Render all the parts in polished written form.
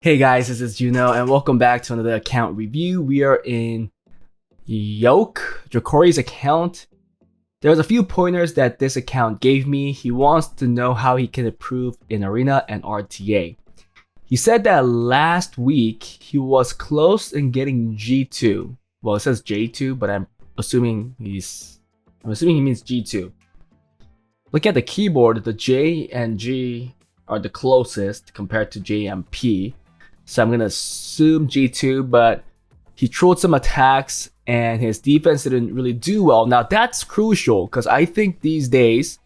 Hey guys, this is Juno and welcome back to another account review. We are in Yoke, Jokori's account. There's a few pointers that this account gave me. He wants to know how he can improve in Arena and RTA. He said that last week he was close in getting G2. Well, it says J2, but I'm assuming he means G2. Look at the keyboard, the J and G are the closest compared to J and P. So I'm gonna assume G2, but he trolled some attacks and his defense didn't really do well. Now that's crucial because I think these days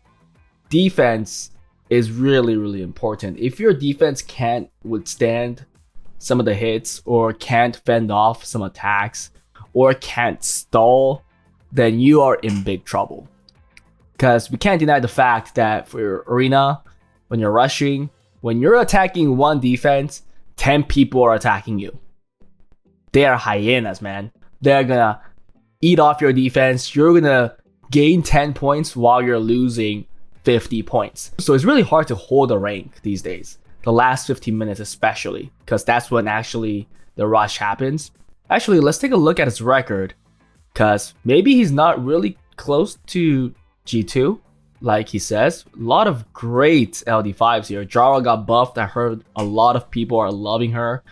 defense is really important. If your defense can't withstand some of the hits or can't fend off some attacks or can't stall, then you are in big trouble. Because we can't deny the fact that for your arena, when you're rushing, when you're attacking one defense, 10 people are attacking you. They are hyenas, man. They're gonna eat off your defense. You're gonna gain 10 points while you're losing 50 points. So it's really hard to hold a rank these days. The last 15 minutes especially, because that's when actually the rush happens. Actually, let's take a look at his record, because maybe he's not really close to G2. Like he says, a lot of great LD5s here. Jara got buffed. I heard a lot of people are loving her.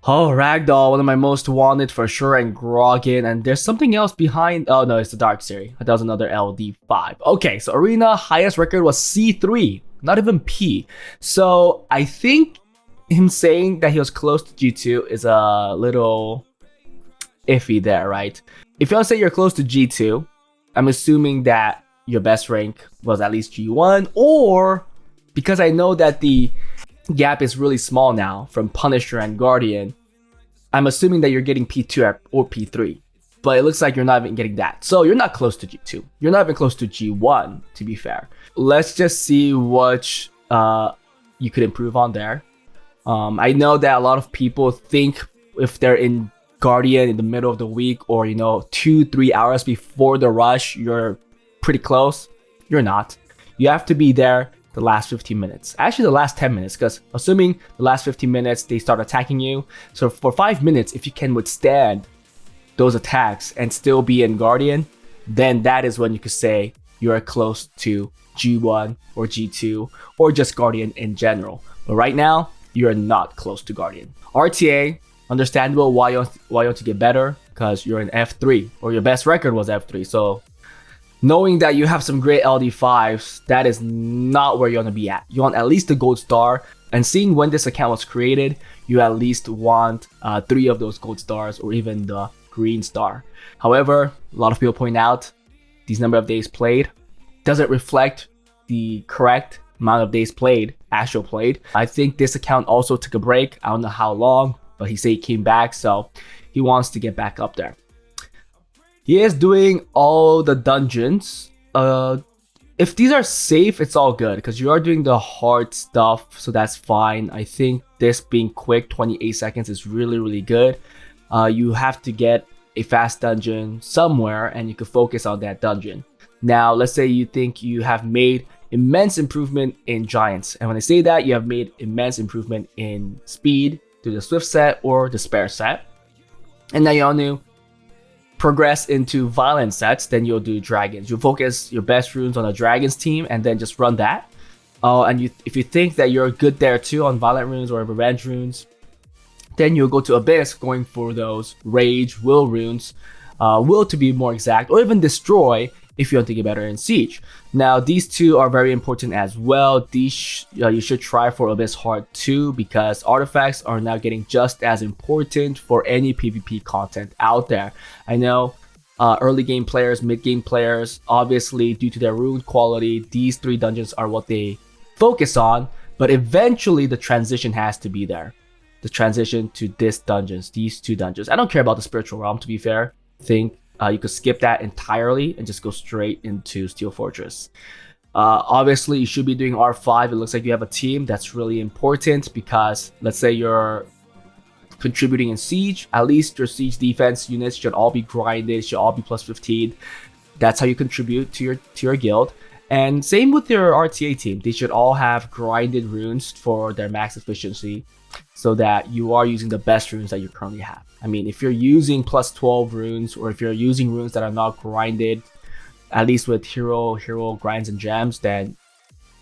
Oh, Ragdoll, one of my most wanted for sure, and Grogan. And there's something else behind. Oh no, it's the Dark Series. That was another LD5. Okay, so Arena highest record was C3, not even P. So I think him saying that he was close to G2 is a little iffy there, right? If you want to say you're close to G2, I'm assuming that your best rank was at least G1, or because I know that the gap is really small now from Punisher and Guardian, I'm assuming that you're getting P2 or P3, but it looks like you're not even getting that. So you're not close to G2. You're not even close to G1, to be fair. Let's just see what you could improve on there. I know that a lot of people think if they're in Guardian in the middle of the week or 2-3 hours before the rush, you're pretty close. You're not. You have to be there the last 15 minutes. Actually, the last 10 minutes, because assuming the last 15 minutes they start attacking you. So for 5 minutes, if you can withstand those attacks and still be in Guardian, then that is when you could say you're close to G1 or G2 or just Guardian in general. But right now, you're not close to Guardian. RTA, understandable why you want to get better, because you're in F3 or your best record was F3. So knowing that you have some great LD5s, that is not where you want to be at. You want at least the gold star, and seeing when this account was created, you at least want 3 of those gold stars or even the green star. However, a lot of people point out these number of days played doesn't reflect the correct amount of days played, actual played. I think this account also took a break. I don't know how long, but he said he came back, so he wants to get back up there. He is doing all the dungeons. If these are safe, it's all good because you are doing the hard stuff, so that's fine. I think this being quick, 28 seconds, is really good. You have to get a fast dungeon somewhere and you can focus on that dungeon. Now, let's say you think you have made immense improvement in Giants. And when I say that, you have made immense improvement in speed through the Swift set or the Spare set. And now you want to progress into violent sets, then you'll do dragons. You'll focus your best runes on a dragons team and then just run that. And if you think that you're good there too on violent runes or revenge runes, then you'll go to Abyss going for those rage, will runes, will to be more exact, or even destroy if you want to get better in siege. Now these two are very important as well. These you should try for Abyss hard too, because artifacts are now getting just as important for any PvP content out there. I know early game players, mid game players, obviously due to their rune quality, these 3 dungeons are what they focus on, but eventually the transition has to be there. The transition to these 2 dungeons. I don't care about the spiritual realm, to be fair. I think you could skip that entirely and just go straight into Steel Fortress. Obviously, you should be doing R5. It looks like you have a team. That's really important because let's say you're contributing in Siege. At least your Siege defense units should all be grinded, should all be plus 15. That's how you contribute to your guild. And same with your RTA team. They should all have grinded runes for their max efficiency so that you are using the best runes that you currently have. I mean, if you're using plus 12 runes, or if you're using runes that are not grinded, at least with hero grinds and gems, then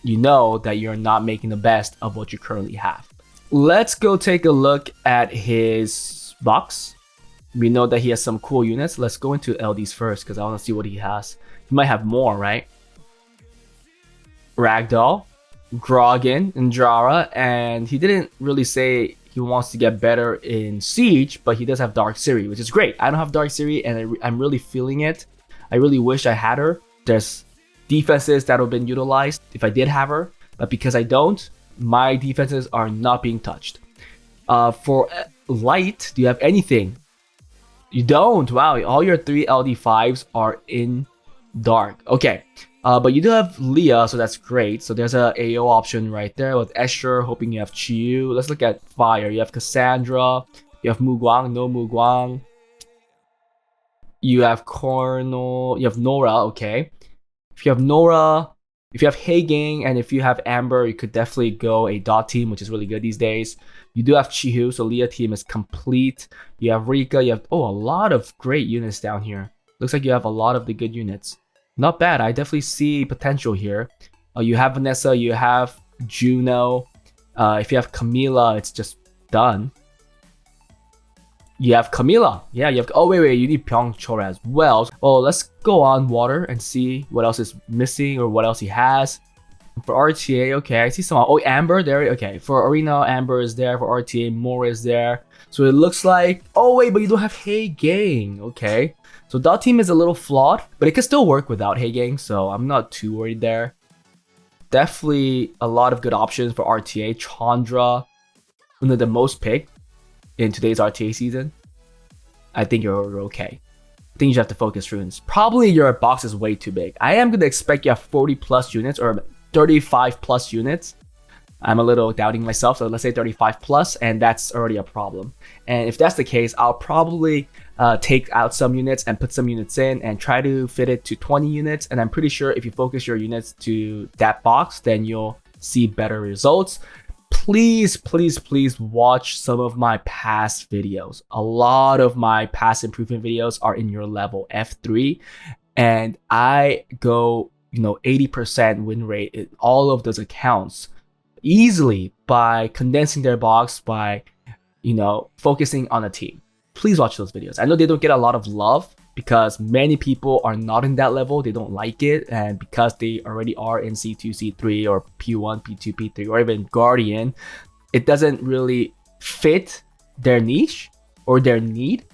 you know that you're not making the best of what you currently have. Let's go take a look at his box. We know that he has some cool units. Let's go into LDs first because I want to see what he has. He might have more, right? Ragdoll, Grogan, Injara, and he didn't really say he wants to get better in Siege, but he does have Dark Siri, which is great. I don't have Dark Siri, and I'm really feeling it. I really wish I had her. There's defenses that have been utilized if I did have her, but because I don't, my defenses are not being touched. For light, do you have anything? You don't. Wow, all your 3 LD5s are in dark. Okay, but you do have Leah, so that's great. So there's a AO option right there with Escher, hoping you have Chiyu. Let's look at fire. You have Cassandra, you have Mugwang, no Mugwang. You have Cornel, you have Nora, okay. If you have Nora, if you have Hagang, and if you have Amber, you could definitely go a dot team, which is really good these days. You do have Chihu, so Leah team is complete. You have Rika, you have, a lot of great units down here. Looks like you have a lot of the good units. Not bad, I definitely see potential here. You have Vanessa, you have Juno. If you have Camila, it's just done. You have Camila. Yeah, you have... Oh, wait. You need Pyeongchul as well. Well, let's go on water and see what else is missing or what else he has. For RTA, okay, I see some... Oh, Amber, there. Okay, for Arena, Amber is there. For RTA, Moore is there. So it looks like... Oh, wait, but you don't have Hey Gang. Okay. So that team is a little flawed, but it can still work without Hey Gang, so I'm not too worried there. Definitely a lot of good options for RTA. Chandra, one of the most picked in today's RTA season. I think you're okay. I think you just have to focus runes. Probably your box is way too big. I am going to expect you have 40 plus units or 35 plus units. I'm a little doubting myself, so let's say 35 plus, and that's already a problem. And if that's the case, I'll probably take out some units and put some units in and try to fit it to 20 units. And I'm pretty sure if you focus your units to that box, then you'll see better results. Please, please, please watch some of my past videos. A lot of my past improvement videos are in your level F3, and I go, 80% win rate in all of those accounts easily by condensing their box, by, focusing on a team. Please watch those videos. I know they don't get a lot of love because many people are not in that level. They don't like it. And because they already are in C2, C3 or P1, P2, P3, or even Guardian, it doesn't really fit their niche or their need.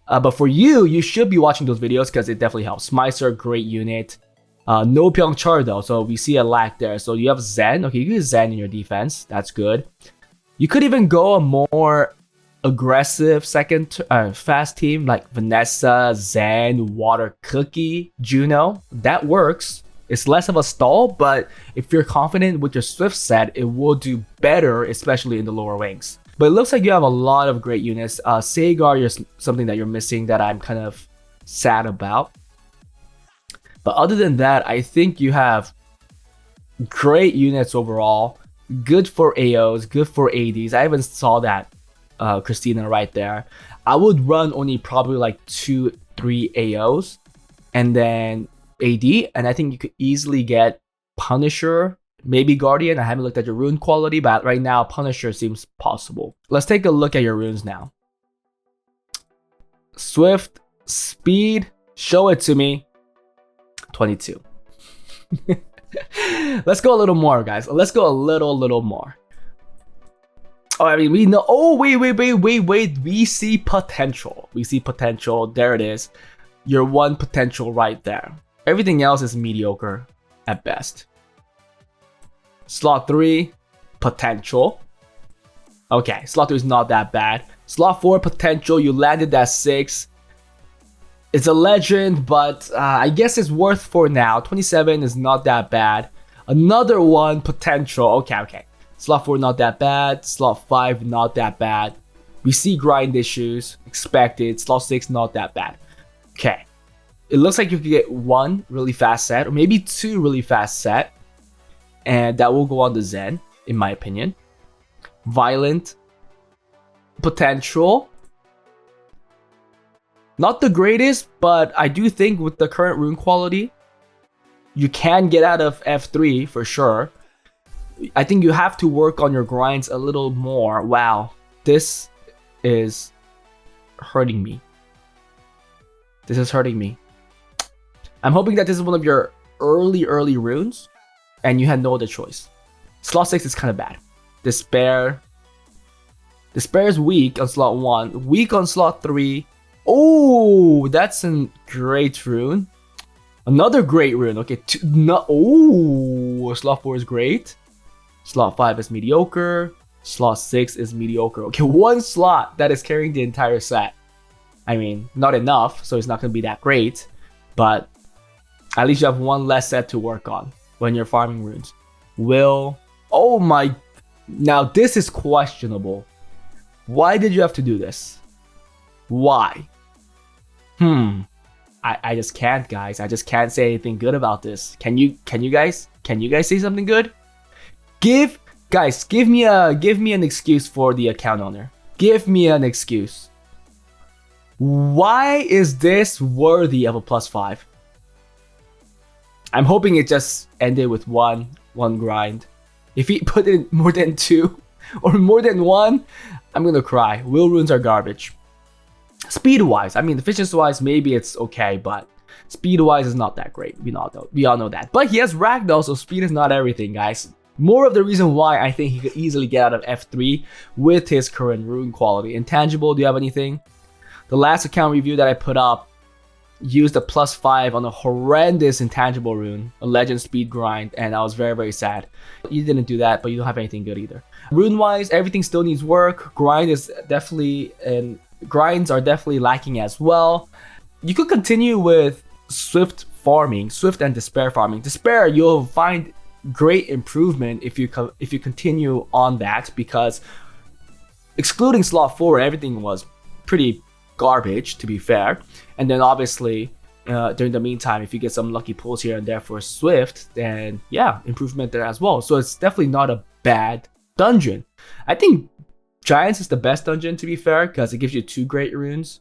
But for you, you should be watching those videos because it definitely helps. Smycer, great unit. No Pyeongchul though, so we see a lack there. So you have Zen. Okay, you use Zen in your defense. That's good. You could even go a more aggressive second fast team like Vanessa, Zen, Water Cookie, Juno. That works. It's less of a stall, but if you're confident with your Swift set, it will do better, especially in the lower wings. But it looks like you have a lot of great units. Sagar is something that you're missing that I'm kind of sad about. But other than that, I think you have great units overall. Good for AOs, good for ADs. I even saw that Christina right there. I would run only probably like 2-3 AOs and then AD. And I think you could easily get Punisher, maybe Guardian. I haven't looked at your rune quality, but right now Punisher seems possible. Let's take a look at your runes now. Swift, Speed, show it to me. 22. Let's go a little more, guys. Let's go a little more. Oh, I mean, we know. Oh, wait. We see potential. We see potential. There it is. Your one potential right there. Everything else is mediocre at best. Slot 3, potential. Okay, slot 3 is not that bad. Slot 4, potential. You landed that 6. It's a legend, but I guess it's worth for now. 27 is not that bad. Another one, potential. Okay. Slot 4, not that bad. Slot 5, not that bad. We see grind issues, expected. Slot 6, not that bad. Okay. it looks like you could get one really fast set, or maybe two really fast set, and that will go on the Zen, in my opinion. Violent potential. Not the greatest, but I do think with the current rune quality, you can get out of F3 for sure. I think you have to work on your grinds a little more. Wow, this is hurting me. This is hurting me. I'm hoping that this is one of your early runes, and you had no other choice. Slot 6 is kind of bad. Despair. Despair is weak on slot 1, weak on slot 3. Oh, that's a great rune. Another great rune. Okay, slot 4 is great. Slot 5 is mediocre. Slot 6 is mediocre. Okay, one slot that is carrying the entire set. I mean, not enough, so it's not going to be that great. But at least you have one less set to work on when you're farming runes. Oh my... Now this is questionable. Why did you have to do this? Why? I just can't, guys. I just can't say anything good about this. Can you guys say something good? Give me an excuse for the account owner. Give me an excuse. Why is this worthy of a +5? I'm hoping it just ended with one grind. If he put in more than 2 or more than 1, I'm gonna cry. Will runes are garbage. Speed-wise, I mean, efficiency-wise, maybe it's okay, but speed-wise is not that great. We all know that. But he has Ragdoll, so speed is not everything, guys. More of the reason why I think he could easily get out of F3 with his current rune quality. Intangible, do you have anything? The last account review that I put up used a +5 on a horrendous intangible rune, a legend speed grind, and I was very sad. You didn't do that, but you don't have anything good either. Rune-wise, everything still needs work. Grinds are definitely lacking as well. You could continue with Swift farming, Swift and Despair farming. Despair, you'll find great improvement if you continue on that, because excluding slot 4, everything was pretty garbage, to be fair. And then obviously during the meantime, if you get some lucky pulls here and there for Swift, then yeah, improvement there as well. So it's definitely not a bad dungeon. I think Giants is the best dungeon, to be fair, because it gives you 2 great runes,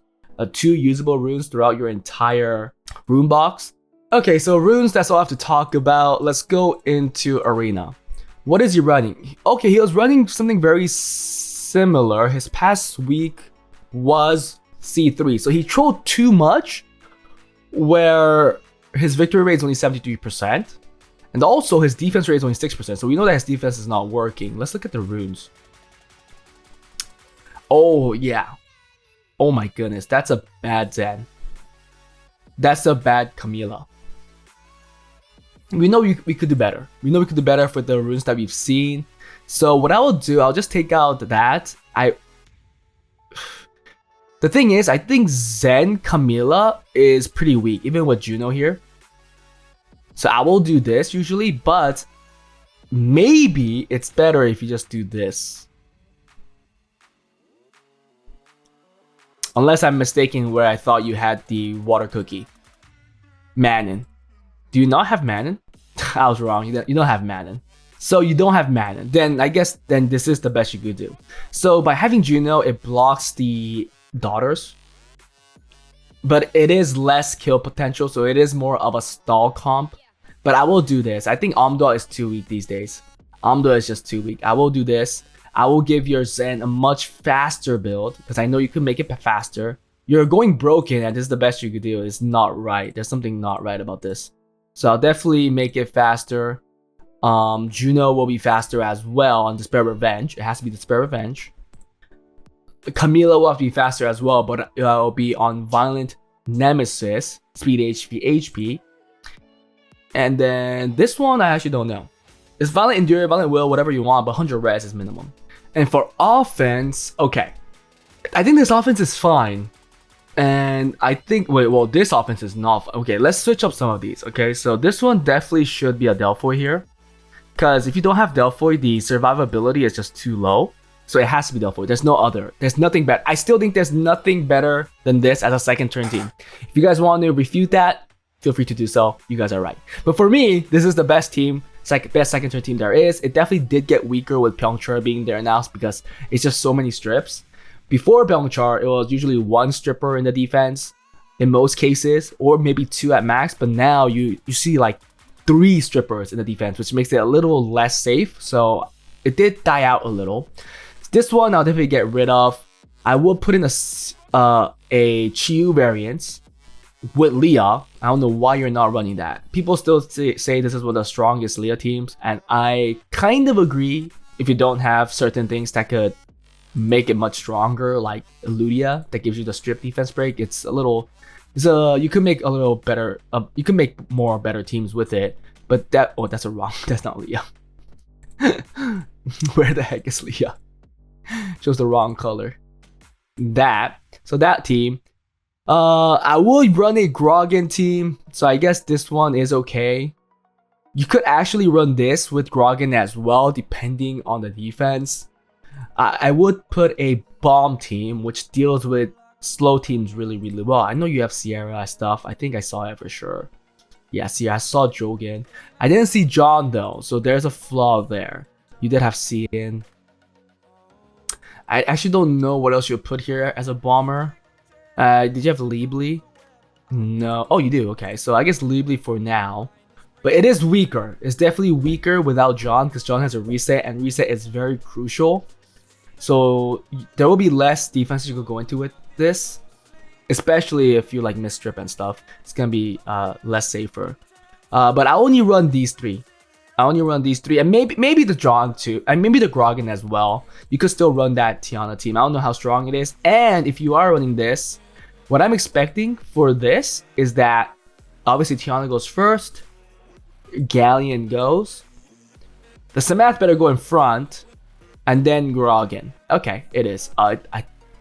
2 usable runes throughout your entire rune box. Okay, so runes, that's all I have to talk about. Let's go into Arena. What is he running? Okay, he was running something very similar. His past week was C3, so he trolled too much, where his victory rate is only 73%, and also his defense rate is only 6%, so we know that his defense is not working. Let's look at the runes. Oh yeah, oh my goodness, that's a bad Zen. That's a bad Camilla. We know we could do better. We know we could do better for the runes that we've seen. So what I will do, I'll just take out that. The thing is, I think Zen Camilla is pretty weak, even with Juno here. So I will do this usually, but maybe it's better if you just do this. Unless I'm mistaken where I thought you had the water cookie. Manon. Do you not have Manon? I was wrong. You don't have Manon. So you don't have Manon. Then I guess this is the best you could do. So by having Juno, it blocks the daughters. But it is less kill potential, so it is more of a stall comp. But I will do this. I think Amdor is too weak these days. Amdor is just too weak. I will do this. I will give your Zen a much faster build, because I know you can make it faster. You're going broken, and this is the best you could do. It's not right. There's something not right about this. So I'll definitely make it faster. Juno will be faster as well on Despair Revenge. It has to be Despair Revenge. Camilla will have to be faster as well, but it will be on Violent Nemesis, Speed HP. And then this one, I actually don't know. It's Violent Endure, Violent Will, whatever you want, but 100 res is minimum. And for offense, okay. I think this offense is fine. And I think, this offense is not. Okay, let's switch up some of these. Okay, so this one definitely should be a Delphoid here. Because if you don't have Delphoid, the survivability is just too low. So it has to be the L4. There's no other. There's nothing better. I still think there's nothing better than this as a second turn team. If you guys want to refute that, feel free to do so. You guys are right. But for me, this is the best team, best second turn team there is. It definitely did get weaker with Pyeongchul being there now because it's just so many strips. Before Pyeongchul, it was usually one stripper in the defense in most cases, or maybe two at max. But now you see like 3 strippers in the defense, which makes it a little less safe. So it did die out a little. This one I'll definitely get rid of. I will put in a Chiyu variant with Leah. I don't know why you're not running that. People still say this is one of the strongest Leah teams, and I kind of agree if you don't have certain things that could make it much stronger, like Ludia that gives you the strip defense break. You could make a little better. You can make more better teams with it, but that's that's not Leah. Where the heck is Leah? Shows the wrong color. So that team. I will run a Grogan team, so I guess this one is okay. You could actually run this with Grogan as well, depending on the defense. I would put a bomb team, which deals with slow teams really, really well. I know you have Sierra stuff. I think I saw it for sure. Yeah, see, I saw Jogan. I didn't see John though, so there's a flaw there. You did have Cian. I actually don't know what else you would put here as a bomber. Did you have Liebly? No. Oh, you do. Okay, so I guess Liebly for now. But it is weaker. It's definitely weaker without John because John has a reset, and reset is very crucial. So there will be less defenses you could go into with this, especially if you like miss strip and stuff. It's gonna be less safer. But I only run these 3. And maybe the John too, and maybe the Grogan as well. You could still run that Tiana team. I don't know how strong it is. And if you are running this, what I'm expecting for this is that obviously Tiana goes first, Galleon goes, the Samath better go in front, and then Grogan. Okay, it is. I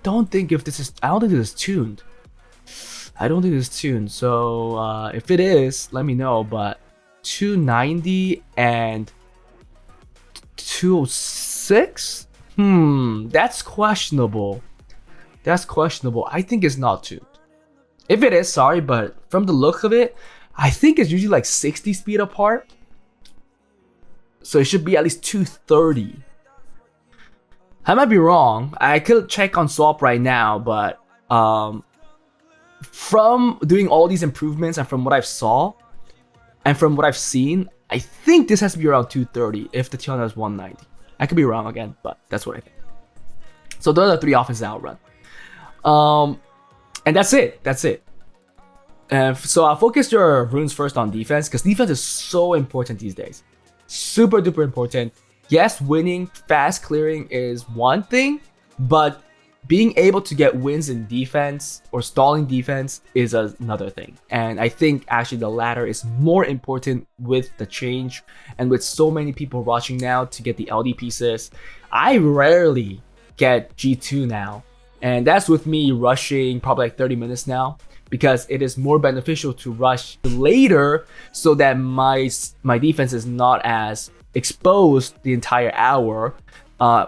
don't think this is tuned. So if it is, let me know. But 290 and 206? That's questionable. I think it's not tuned. If it is, sorry, but from the look of it, I think it's usually like 60 speed apart. So it should be at least 230. I might be wrong. I could check on swap right now, but from doing all these improvements and from what I've saw and from what I've seen, I think this has to be around 230 if the Tiana is 190. I could be wrong again, but that's what I think. So those are the 3 offenses I'll run. And that's it. So I'll focus your runes first on defense, because defense is so important these days. Super duper important. Yes, winning, fast clearing is one thing, but being able to get wins in defense or stalling defense is another thing. And I think actually the latter is more important with the change and with so many people rushing now to get the LD pieces. I rarely get G2 now, and that's with me rushing probably like 30 minutes now, because it is more beneficial to rush later so that my defense is not as exposed the entire hour,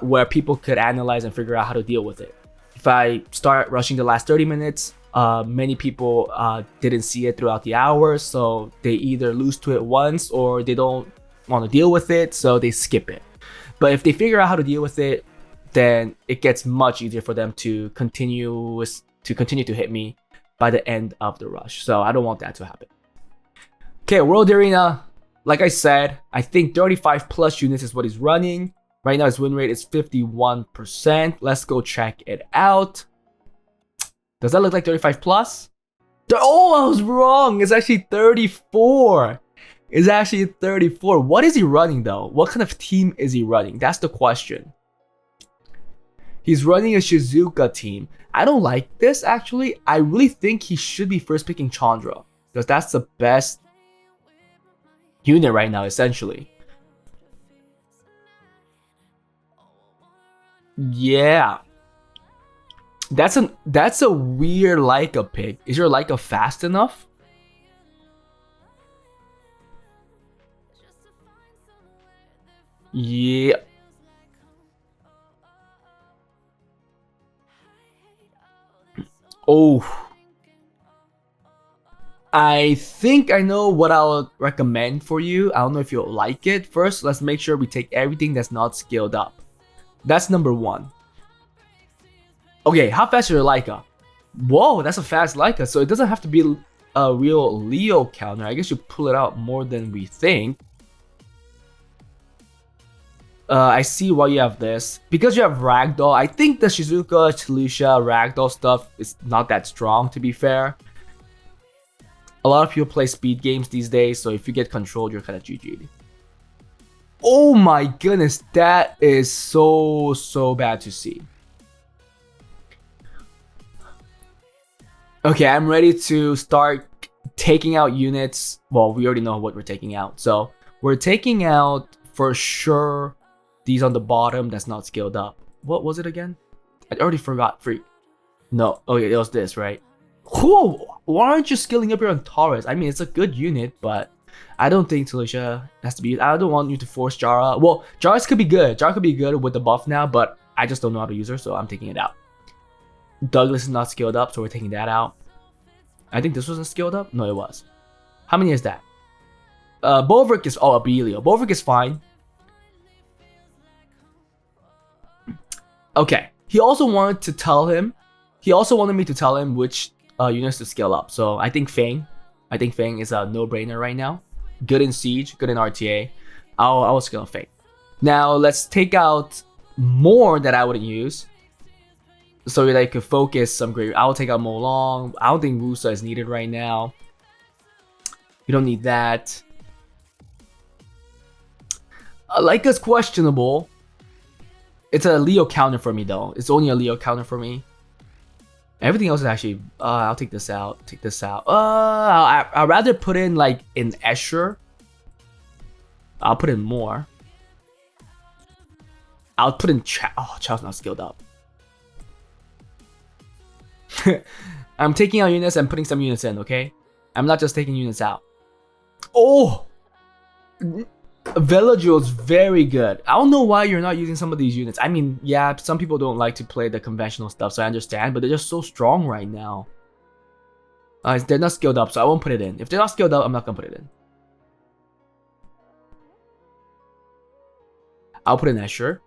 where people could analyze and figure out how to deal with it. If I start rushing the last 30 minutes, many people didn't see it throughout the hour, so they either lose to it once or they don't want to deal with it, so they skip it. But if they figure out how to deal with it, then it gets much easier for them to continue to hit me by the end of the rush. So I don't want that to happen. Okay, World Arena. Like I said, I think 35 plus units is what he's running. Right now his win rate is 51%. Let's go check it out. Does that look like 35 plus? Oh, I was wrong. It's actually 34. It's actually 34. What is he running though? What kind of team is he running? That's the question. He's running a Shizuka team. I don't like this actually. I really think he should be first picking Chandra, because that's the best unit right now, essentially. Yeah. That's a weird Leica pick. Is your Leica fast enough? Yeah. Oh, I think I know what I'll recommend for you. I don't know if you'll like it. First, let's make sure we take everything that's not scaled up. That's number one. Okay, how fast is your Leica? Whoa, that's a fast Leica. So it doesn't have to be a real Leo counter. I guess you pull it out more than we think. I see why you have this. Because you have Ragdoll, I think the Shizuka, Chelucia, Ragdoll stuff is not that strong, to be fair. A lot of people play speed games these days, so if you get controlled, you're kind of GG'd. Oh my goodness, that is so bad to see. Okay, I'm ready to start taking out units. Well, we already know what we're taking out. So we're taking out, for sure, these on the bottom that's not scaled up. What was it again? I already forgot. Freak. No. Okay, it was this, right? Whoa! Why aren't you scaling up your Antares? I mean, it's a good unit, but I don't think Talisha has to be. I don't want you to force Jara. Well, Jara's could be good. Jara could be good with the buff now, but I just don't know how to use her, so I'm taking it out. Douglas is not scaled up, so we're taking that out. I think this wasn't scaled up. No, it was. How many is that? Bolveric is Abelio. Bolveric is fine. Okay. He also wanted me to tell him which units to scale up. So I think Fang. I think Fang is a no-brainer right now. Good in Siege, good in RTA. I will scale Fang. Now let's take out more that I wouldn't use, so that I could focus some great. I'll take out Molong. I don't think Wusa is needed right now. We don't need that. Leica's questionable. It's a Leo counter for me though. It's only a Leo counter for me. Everything else is actually. I'll take this out. Take this out. I'd rather put in like an Escher. I'll put in more. I'll put in Chow. Oh, Chow's not skilled up. I'm taking out units and putting some units in, okay? I'm not just taking units out. Oh! Velodual's very good. I don't know why you're not using some of these units. I mean, yeah, some people don't like to play the conventional stuff, so I understand, but they're just so strong right now. They're not skilled up, so I won't put it in. If they're not skilled up, I'm not gonna put it in. I'll put in Escher.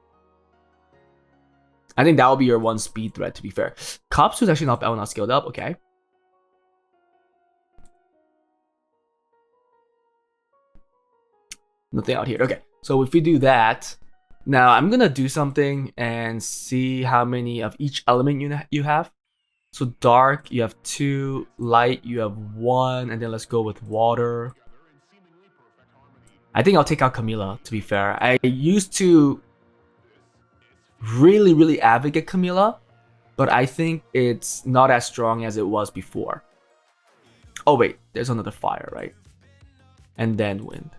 I think that will be your one speed threat, to be fair. Kopsu is actually not skilled up, okay. Nothing out here. Okay, so if we do that, now I'm gonna do something and see how many of each element you have. So dark, you have 2, light, you have 1, and then let's go with water. I think I'll take out Camilla, to be fair. I used to really advocate Camilla, but I think it's not as strong as it was before. Oh wait, there's another fire, right? And then wind.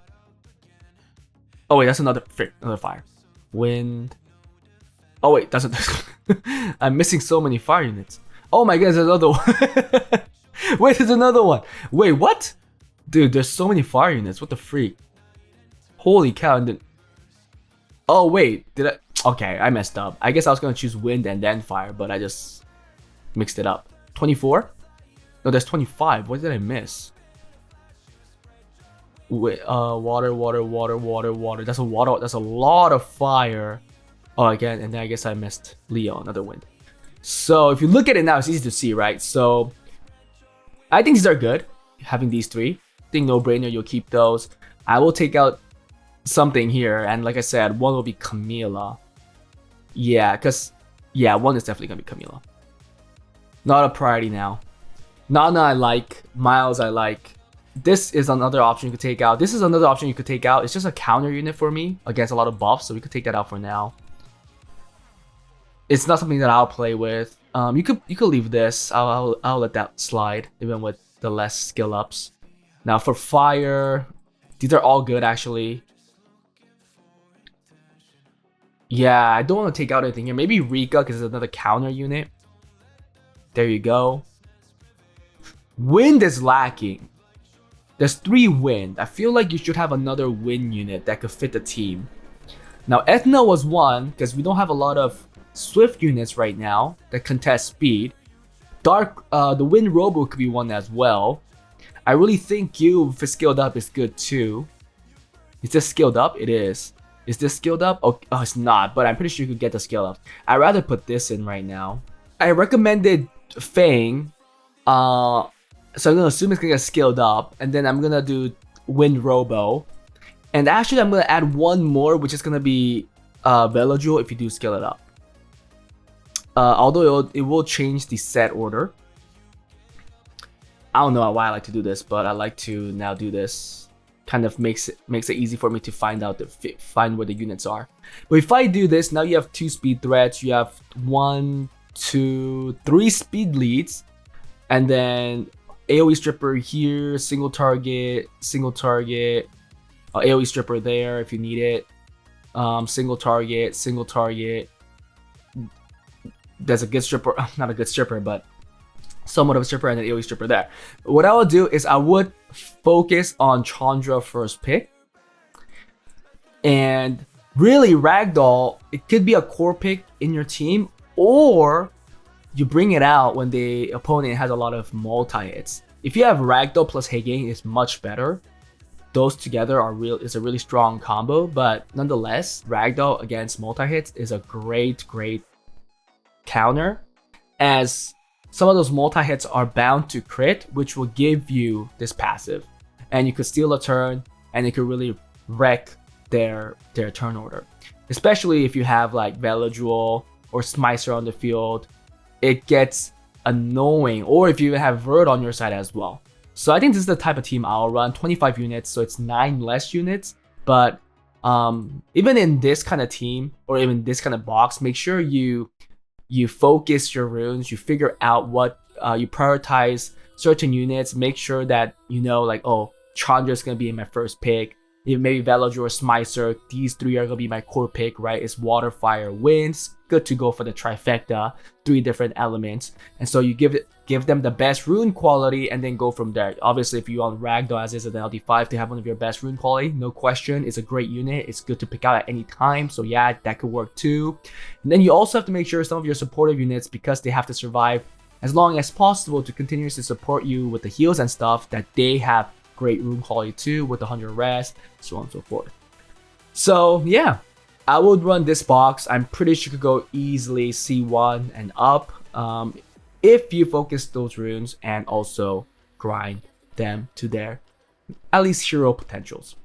Oh wait, that's another fire. Wind. Oh wait, that's a I'm missing so many fire units. Oh my god, there's another one. Wait, there's another one. Wait, what? Dude, there's so many fire units. What the freak? Holy cow. And then... Oh wait, did I... Okay, I messed up. I guess I was gonna choose wind and then fire, but I just mixed it up. 24? No, there's 25. What did I miss? Wait, water. That's a lot of fire. Oh, again, and then I guess I missed Leo, another wind. So if you look at it now, it's easy to see, right? So I think these are good. Having these 3, I think no brainer. You'll keep those. I will take out something here, and like I said, 1 will be Camilla. Yeah, because 1 is definitely gonna be Camilla. Not a priority now. Nana I like. Miles I like. This is another option you could take out. This is another option you could take out. It's just a counter unit for me against a lot of buffs, so we could take that out for now. It's not something that I'll play with. You could leave this. I'll let that slide, even with the less skill ups. Now for fire, these are all good actually. Yeah, I don't want to take out anything here. Maybe Rika, because it's another counter unit. There you go. Wind is lacking. There's 3 wind. I feel like you should have another wind unit that could fit the team. Now, Ethna was 1, because we don't have a lot of swift units right now that contest speed. The Wind Robo could be one as well. I really think you, if it's skilled up, is good too. Is this skilled up? It is. Is this skilled up? Oh, it's not, but I'm pretty sure you could get the skill up. I'd rather put this in right now. I recommended Fang. So I'm gonna assume it's gonna get skilled up, and then I'm gonna do Wind Robo. And actually, I'm gonna add one more, which is gonna be Velodrol if you do skill it up. Although it will change the set order. I don't know why I like to do this, but I like to now do this. Kind of makes it easy for me to find where the units are. But if I do this, now you have 2 speed threats. You have 1, 2, 3 speed leads, and then AoE stripper here, single target, AoE stripper there if you need it, single target. There's a good stripper, not a good stripper, but somewhat of a stripper, and an AoE stripper there. What I would do is I would focus on Chandra first pick. And really, Ragdoll, it could be a core pick in your team, or you bring it out when the opponent has a lot of multi-hits. If you have Ragdoll plus Haging, it's much better. Those together is a really strong combo, but nonetheless, Ragdoll against multi-hits is a great counter, as some of those multi-hits are bound to crit, which will give you this passive. And you could steal a turn, and it could really wreck their turn order. Especially if you have like Velodrol or Smicer on the field, it gets annoying. Or if you have Verd on your side as well. So I think this is the type of team I'll run. 25 units, so it's 9 less units. But even in this kind of team, or even this kind of box, make sure you focus your runes, you figure out what you prioritize certain units, make sure that you know, like, oh, Chandra's gonna be in my first pick, maybe Velodrol or Smicer, these 3 are gonna be my core pick, right? It's water, fire, winds, good to go for the trifecta, 3 different elements. And so you give them the best rune quality and then go from there. Obviously, if you want Ragdoll as is at the LD5 to have one of your best rune quality, no question, it's a great unit. It's good to pick out at any time. So yeah, that could work too. And then you also have to make sure some of your supportive units, because they have to survive as long as possible to continuously support you with the heals and stuff, that they have great rune quality too with the 100 rest, so on and so forth. So yeah, I would run this box. I'm pretty sure you could go easily C1 and up. If you focus those runes and also grind them to their at least hero potentials.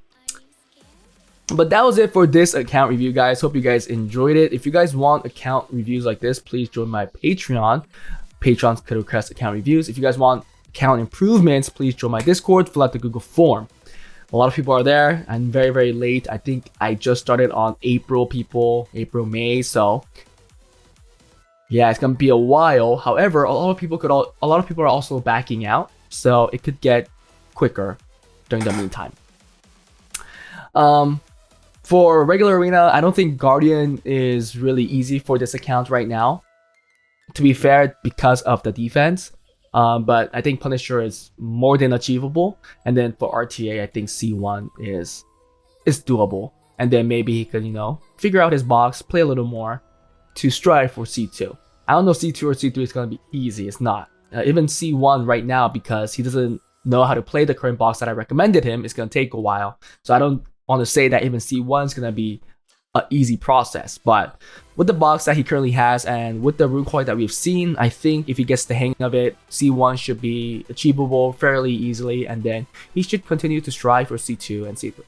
But that was it for this account review, guys. Hope you guys enjoyed it. If you guys want account reviews like this, please join my Patreon. Patrons could request account reviews. If you guys want account improvements, please join my Discord, fill out the Google form. A lot of people are there. I'm very late. I think I just started on April, May, so yeah, it's gonna be a while. However, a lot of people are also backing out, so it could get quicker during the meantime. For regular arena, I don't think Guardian is really easy for this account right now, to be fair, because of the defense. But I think Punisher is more than achievable. And then for RTA, I think C1 is doable. And then maybe he could, figure out his box, play a little more to strive for C2. I don't know if C2 or C3 is going to be easy. It's not. Even C1 right now, because he doesn't know how to play the current box that I recommended him, it's going to take a while. So I don't want to say that even C1 is going to be an easy process. But with the box that he currently has and with the rune quality that we've seen, I think if he gets the hang of it, C1 should be achievable fairly easily. And then he should continue to strive for C2 and C3.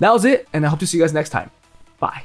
That was it, and I hope to see you guys next time. Bye.